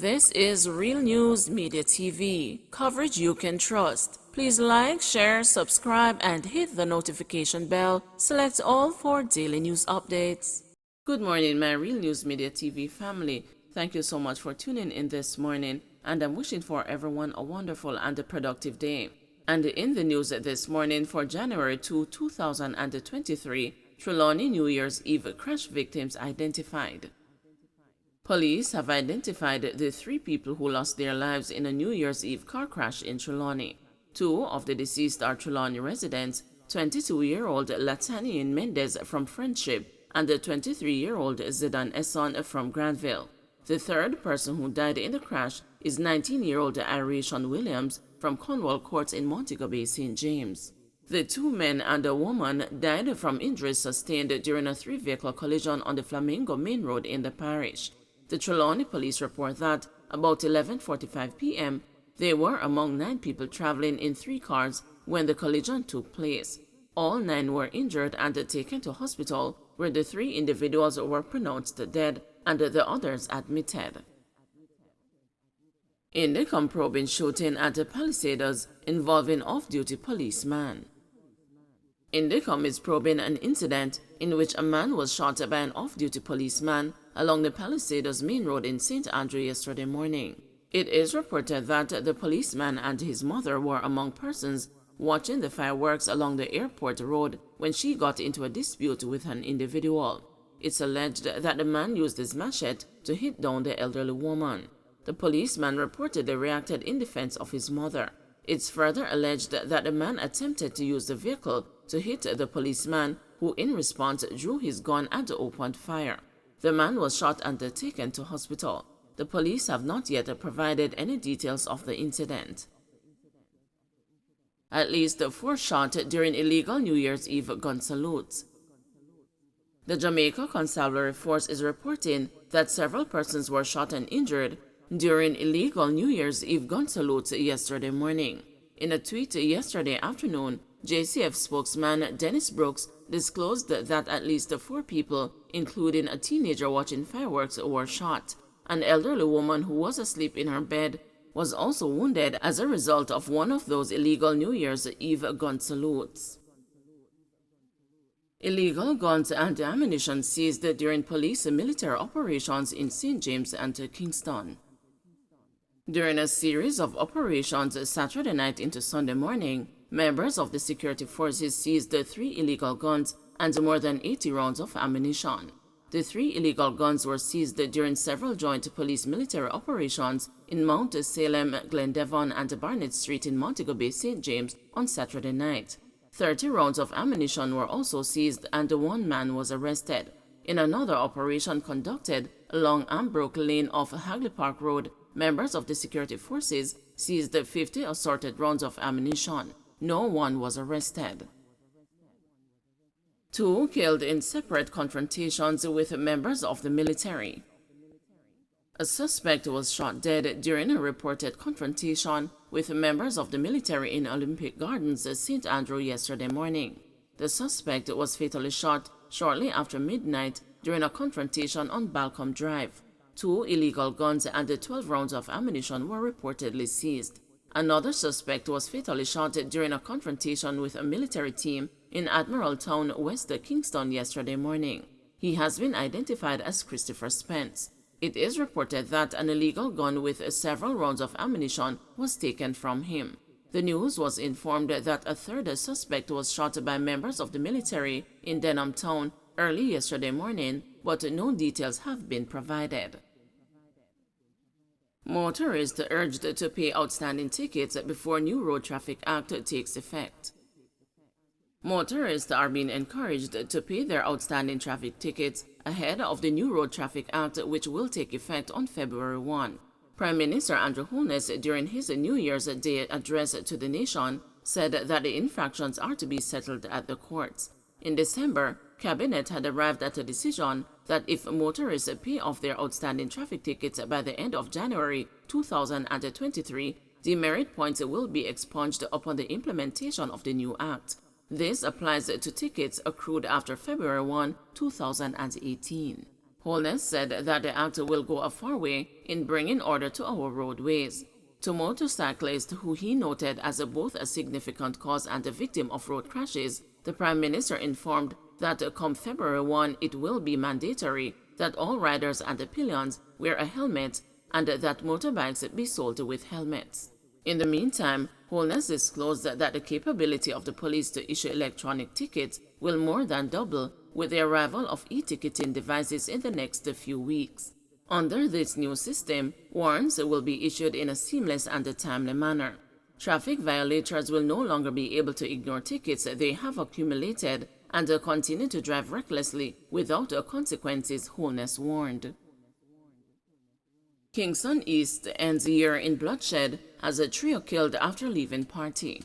This is Real News Media TV, coverage you can trust. Please like, share, subscribe, and hit the notification bell. Select all for daily news updates. Good morning, my Real News Media TV family. Thank you so much for tuning in this morning, and I'm wishing for everyone a wonderful and a productive day. And in the news this morning for January 2, 2023, Trelawney New Year's Eve crash victims identified. Police have identified the 3 people who lost their lives in a New Year's Eve car crash in Trelawney. 2 of the deceased are Trelawney residents, 22-year-old Latanian Mendez from Friendship and the 23-year-old Zidane Esson from Granville. The third person who died in the crash is 19-year-old Iration Williams from Cornwall Court in Montego Bay, St. James. The 2 men and a woman died from injuries sustained during a 3-vehicle collision on the Flamingo Main Road in the parish. The Trelawney police report that about 11:45 p.m., they were among 9 people traveling in 3 cars when the collision took place. All 9 were injured and taken to hospital, where the 3 individuals were pronounced dead and the others admitted. Indicom probing shooting at the Palisades involving off-duty policeman. Indicom is probing an incident in which a man was shot by an off-duty policeman along the Palisades Main Road in St. Andrew yesterday morning. It is reported that the policeman and his mother were among persons watching the fireworks along the airport road when she got into a dispute with an individual. It's alleged that the man used his machete to hit down the elderly woman. The policeman reportedly reacted in defense of his mother. It's further alleged that the man attempted to use the vehicle to hit the policeman, who in response drew his gun and opened fire. The man was shot and taken to hospital. The police have not yet provided any details of the incident. At least 4 shot during illegal New Year's Eve gun salutes. The Jamaica Constabulary Force is reporting that several persons were shot and injured during illegal New Year's Eve gun salutes yesterday morning. In a tweet yesterday afternoon, JCF spokesman Dennis Brooks disclosed that at least 4 people, including a teenager watching fireworks, were shot. An elderly woman who was asleep in her bed was also wounded as a result of one of those illegal New Year's Eve gun salutes. Illegal guns and ammunition seized during police and military operations in St. James and Kingston. During a series of operations Saturday night into Sunday morning, members of the security forces seized 3 illegal guns and more than 80 rounds of ammunition. The 3 illegal guns were seized during several joint police-military operations in Mount Salem, Glendevon, and Barnett Street in Montego Bay, St. James on Saturday night. 30 rounds of ammunition were also seized and 1 man was arrested. In another operation conducted along Ambrook Lane off Hagley Park Road, members of the security forces seized 50 assorted rounds of ammunition. No one was arrested. 2 killed in separate confrontations with members of the military. A suspect was shot dead during a reported confrontation with members of the military in Olympic Gardens, St. Andrew yesterday morning. The suspect was fatally shot shortly after midnight during a confrontation on Balcom Drive. 2 illegal guns and 12 rounds of ammunition were reportedly seized. Another suspect was fatally shot during a confrontation with a military team in Admiral Town, West Kingston yesterday morning. He has been identified as Christopher Spence. It is reported that an illegal gun with several rounds of ammunition was taken from him. The news was informed that a 3rd suspect was shot by members of the military in Denham Town early yesterday morning, but no details have been provided. Motorists urged to pay outstanding tickets before new Road Traffic Act takes effect. Motorists are being encouraged to pay their outstanding traffic tickets ahead of the new Road Traffic Act, which will take effect on February 1. Prime Minister Andrew Holness, during his New Year's Day address to the nation, said that the infractions are to be settled at the courts. In December, Cabinet had arrived at a decision that if motorists pay off their outstanding traffic tickets by the end of January 2023, demerit points will be expunged upon the implementation of the new act. This applies to tickets accrued after February 1, 2018. Holness said that the act will go a far way in bringing order to our roadways. To motorcyclists who he noted as both a significant cause and a victim of road crashes, the Prime Minister informed that come February 1 it will be mandatory that all riders and pillions wear a helmet and that motorbikes be sold with helmets. In the meantime, Holness disclosed that the capability of the police to issue electronic tickets will more than double with the arrival of e-ticketing devices in the next few weeks. Under this new system, warrants will be issued in a seamless and timely manner. Traffic violators will no longer be able to ignore tickets they have accumulated and continue to drive recklessly without consequences, Holness warned. Kingston East ends year in bloodshed as a trio killed after leaving party.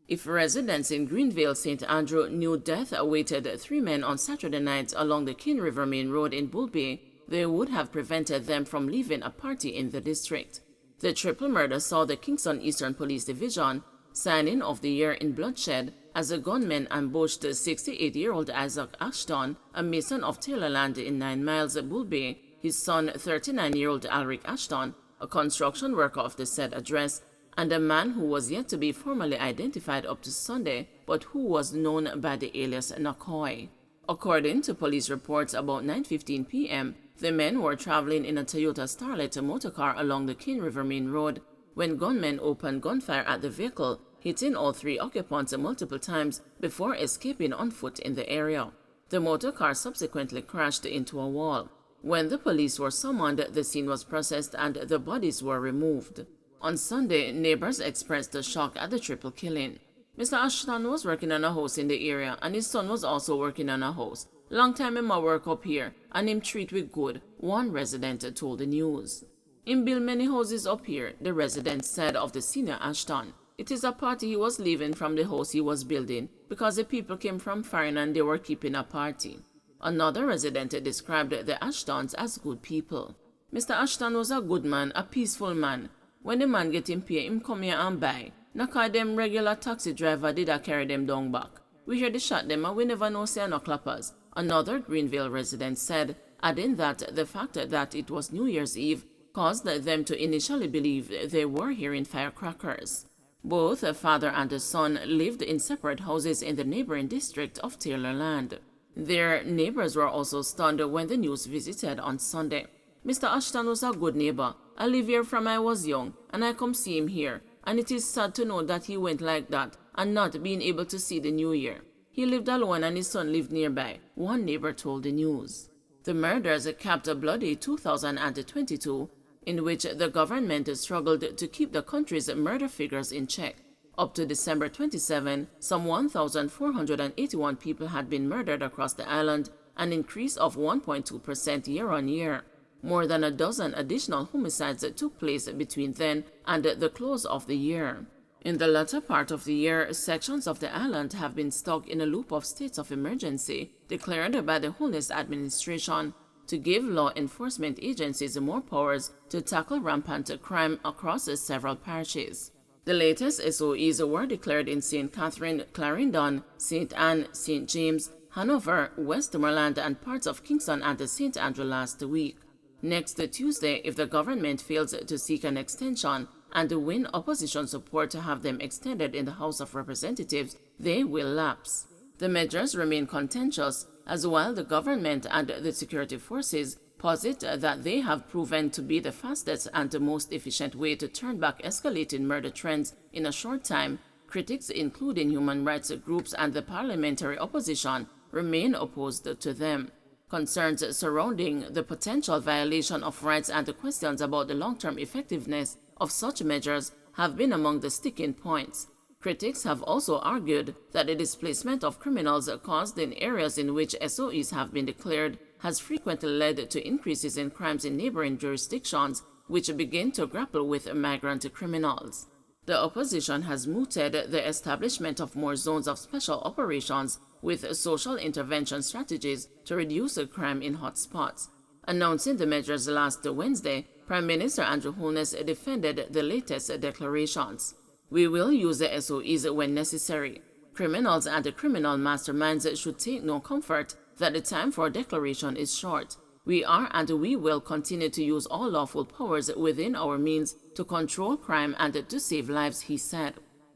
If residents in Greenville, St. Andrew knew death awaited 3 men on Saturday night along the King River Main Road in Bull Bay, they would have prevented them from leaving a party in the district. The triple murder saw the Kingston Eastern Police Division signing off the year in bloodshed as a gunman ambushed 68-year-old Isaac Ashton, a mason of Taylorland in 9 Miles, Bull Bay, his son 39-year-old Alric Ashton, a construction worker of the said address, and a man who was yet to be formally identified up to Sunday, but who was known by the alias Nakoi. According to police reports, about 9:15 p.m., the men were traveling in a Toyota Starlet motorcar along the King River Main Road when gunmen opened gunfire at the vehicle, hitting all 3 occupants multiple times before escaping on foot in the area. The motorcar subsequently crashed into a wall. When the police were summoned, the scene was processed and the bodies were removed. On Sunday, neighbors expressed shock at the triple killing. Mr. Ashton was working on a house in the area and his son was also working on a house. Long time him a work up here and him treat we good, one resident told the news. Him build many houses up here, the resident said of the senior Ashton. It is a party he was leaving from the house he was building because the people came from foreign and they were keeping a party. Another resident described the Ashtons as good people. Mr. Ashton was a good man, a peaceful man. When the man get him pay, him come here and buy. Not call them regular taxi driver did I carry them down back. We hear the shot them and we never know say no clappers, another Greenville resident said, adding that the fact that it was New Year's Eve caused them to initially believe they were hearing firecrackers. Both the father and the son lived in separate houses in the neighboring district of Taylorland. Their neighbors were also stunned when the news visited on Sunday. Mr. Ashton was a good neighbor. I live here from I was young, and I come see him here, and it is sad to know that he went like that and not being able to see the new year. He lived alone and his son lived nearby, one neighbor told the news. The murders capped a bloody 2022, in which the government struggled to keep the country's murder figures in check. Up to December 27, some 1,481 people had been murdered across the island, an increase of 1.2% year-on-year. More than a dozen additional homicides took place between then and the close of the year. In the latter part of the year, sections of the island have been stuck in a loop of states of emergency declared by the Holness administration to give law enforcement agencies more powers to tackle rampant crime across several parishes. The latest SOEs were declared in St. Catherine, Clarendon, St. Anne, St. James, Hanover, Westmoreland, and parts of Kingston and St. Andrew last week. Next Tuesday, if the government fails to seek an extension and to win opposition support to have them extended in the House of Representatives, they will lapse. The measures remain contentious, as while the government and the security forces posit that they have proven to be the fastest and the most efficient way to turn back escalating murder trends in a short time, critics including human rights groups and the parliamentary opposition remain opposed to them. Concerns surrounding the potential violation of rights and the questions about the long-term effectiveness of such measures have been among the sticking points. Critics have also argued that the displacement of criminals caused in areas in which SOEs have been declared has frequently led to increases in crimes in neighboring jurisdictions, which begin to grapple with migrant criminals. The opposition has mooted the establishment of more zones of special operations with social intervention strategies to reduce crime in hotspots. Announcing the measures last Wednesday, Prime Minister Andrew Holness defended the latest declarations. We will use the SOEs when necessary. Criminals and the criminal masterminds should take no comfort that the time for declaration is short. We are and we will continue to use all lawful powers within our means to control crime and to save lives, he said.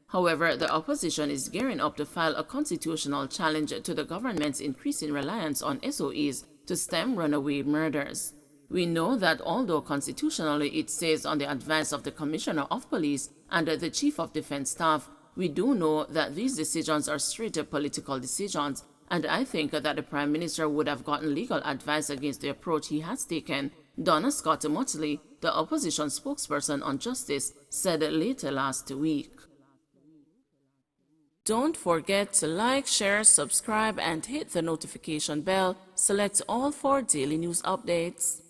However, the opposition is gearing up to file a constitutional challenge to the government's increasing reliance on SOEs to stem runaway murders. We know that although constitutionally it says on the advice of the Commissioner of Police and the Chief of Defense Staff, we do know that these decisions are straight political decisions, and I think that the Prime Minister would have gotten legal advice against the approach he has taken, Donna Scott Motley, the opposition spokesperson on justice, said later last week. Don't forget to like, share, subscribe, and hit the notification bell. Select all for daily news updates.